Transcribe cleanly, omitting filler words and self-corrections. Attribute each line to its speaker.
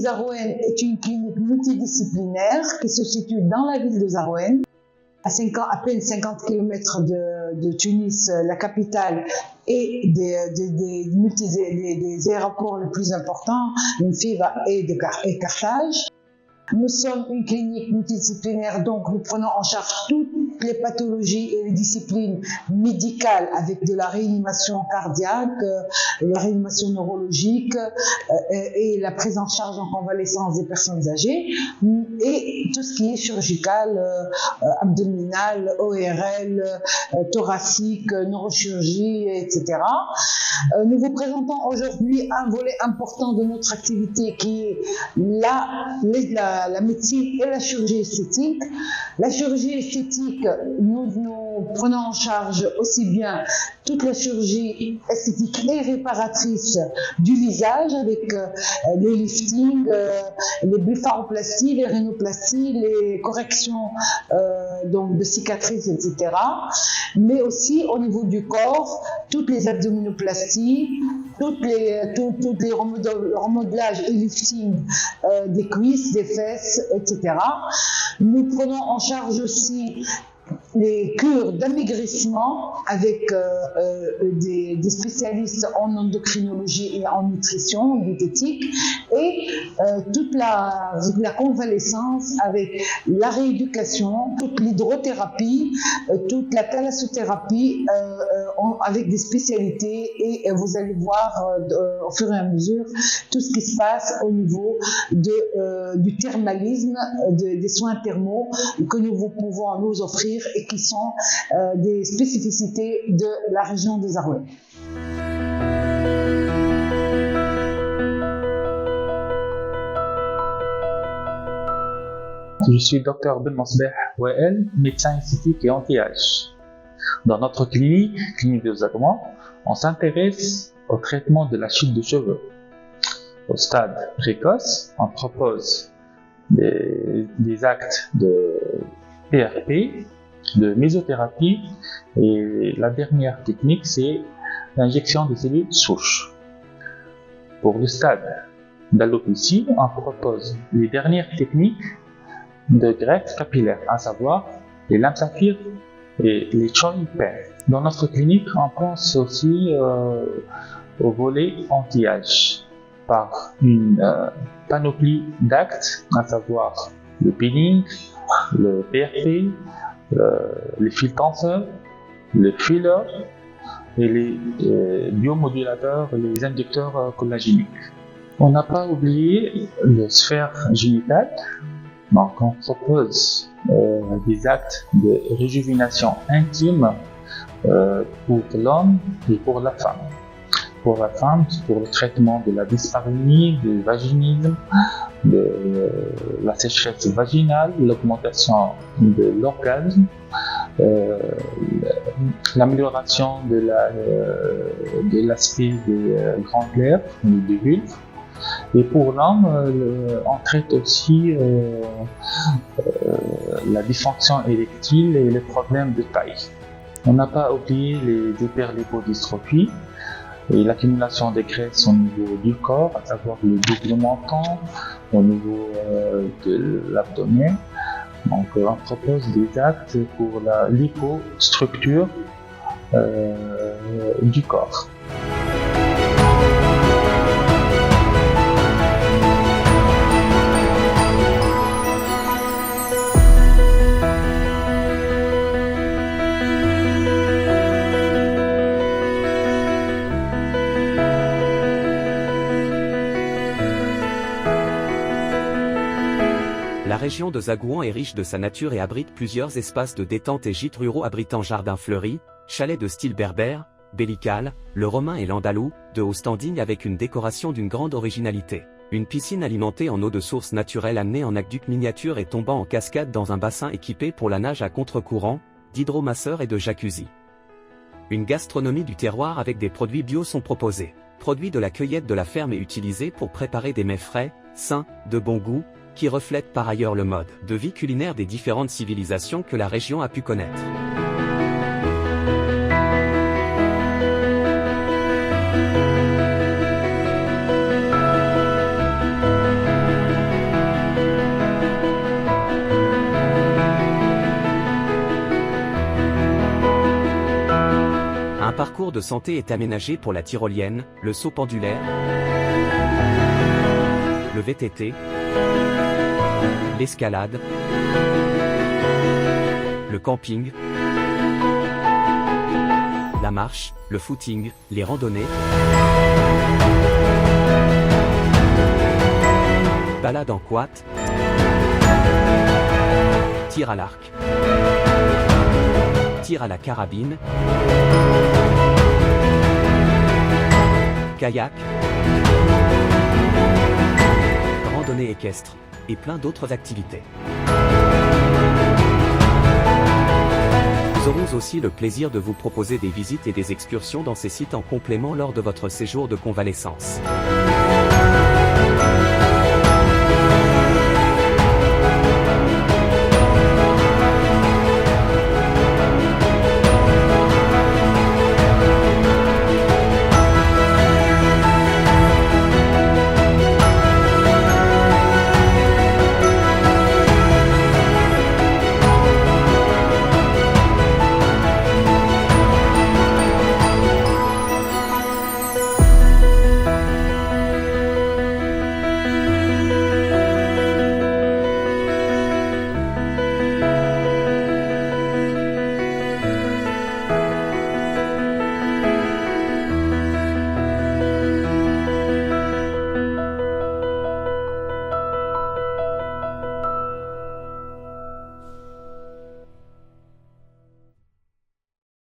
Speaker 1: Zarouën est une clinique multidisciplinaire qui se situe dans la ville de Zarouën, à peine 50 km de Tunis, la capitale, et des aéroports les plus importants, Mfiva et Carthage. Nous sommes une clinique multidisciplinaire, donc nous prenons en charge toutes les pathologies et les disciplines médicales avec de la réanimation cardiaque, la réanimation neurologique et la prise en charge en convalescence des personnes âgées et tout ce qui est chirurgical, abdominal, ORL, thoracique, neurochirurgie, etc. Nous vous présentons aujourd'hui un volet important de notre activité qui est la médecine et la chirurgie esthétique. La chirurgie esthétique, nous prenons en charge aussi bien toute la chirurgie esthétique et réparatrice du visage avec les liftings, les blépharoplasties, les rhinoplasties, les corrections donc de cicatrices, etc. Mais aussi au niveau du corps, toutes les abdominoplasties, toutes les remodelages et liftings des cuisses, des fesses, etc. Nous prenons en charge aussi les cures d'amaigrissement avec des spécialistes en endocrinologie et en nutrition diététique et toute la convalescence avec la rééducation, toute l'hydrothérapie, toute la thalassothérapie avec des spécialités et vous allez voir au fur et à mesure tout ce qui se passe au niveau du thermalisme, des soins thermaux que nous pouvons nous offrir et qui sont des spécificités de la région de Zarouën.
Speaker 2: Je suis Dr Ben Mosbeh Wael, médecin esthétique et anti-âge. Dans notre clinique de Zarouën, on s'intéresse au traitement de la chute de cheveux. Au stade précoce, on propose des actes de PRP, de mésothérapie et la dernière technique c'est l'injection des cellules souches. Pour le stade d'alopécie, on propose les dernières techniques de greffe capillaire, à savoir les lymphaphiles et les Choi Pen. Dans notre clinique, on pense aussi au volet anti-âge par une panoplie d'actes, à savoir le peeling, le PRP, les fils tenseurs, les fillers et les biomodulateurs, les inducteurs collagéniques. On n'a pas oublié le sphère génitale, donc on propose des actes de réjuvénation intime pour l'homme et pour la femme. Pour la femme, pour le traitement de la dyspareunie, du vaginisme, de la sécheresse vaginale, l'augmentation de l'orgasme, l'amélioration de l'aspect des grandes lèvres, des vulves. Et pour l'homme, on traite aussi la dysfonction érectile et les problèmes de taille. On n'a pas oublié les hyperlipodystrophies et l'accumulation des graisses au niveau du corps, à savoir le double menton, au niveau de l'abdomen. Donc on propose des actes pour la lipostructure du corps.
Speaker 3: La région de Zarouën est riche de sa nature et abrite plusieurs espaces de détente et gîtes ruraux abritant jardins fleuris, chalets de style berbère, bellical, le romain et l'andalou, de haut standing avec une décoration d'une grande originalité. Une piscine alimentée en eau de source naturelle amenée en aqueduc miniature et tombant en cascade dans un bassin équipé pour la nage à contre-courant, d'hydromasseur et de jacuzzi. Une gastronomie du terroir avec des produits bio sont proposés. Produits de la cueillette de la ferme et utilisés pour préparer des mets frais, sains, de bon goût, qui reflètent par ailleurs le mode de vie culinaire des différentes civilisations que la région a pu connaître. de santé est aménagé pour la tyrolienne, le saut pendulaire, le VTT, l'escalade, le camping, la marche, le footing, les randonnées, balade en quad, tir à l'arc, tir à la carabine, kayak, randonnée équestre, et plein d'autres activités. Nous aurons aussi le plaisir de vous proposer des visites et des excursions dans ces sites en complément lors de votre séjour de convalescence.